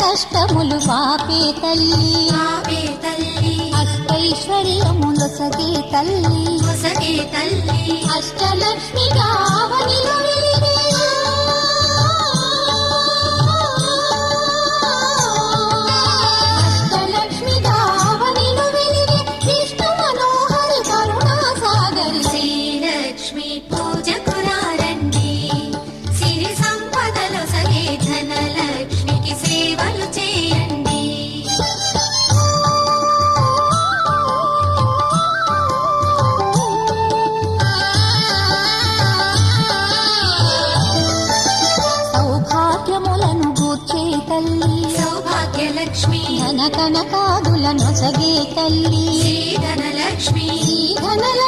కష్టములు పాపే తల్లి అష్టైశ్వర్యములొసగే తల్లి అష్టలక్ష్మి కావనిలో వెలిగే అష్టలక్ష్మి కావనిలో వెలిగే విష్ణు మనోహరి కరుణా సాగరి శ్రీలక్ష్మి పూజకురారండి సిరి సంపదలొసగే ధనలక్ష్మికి సేవలు చేయండి. సౌభాగ్యములను గూర్చే తల్లి సౌభాగ్యలక్ష్మి ధన కనకాదులను సగే తల్లి శ్రీ ధనలక్ష్మి ధనలక్ష్మి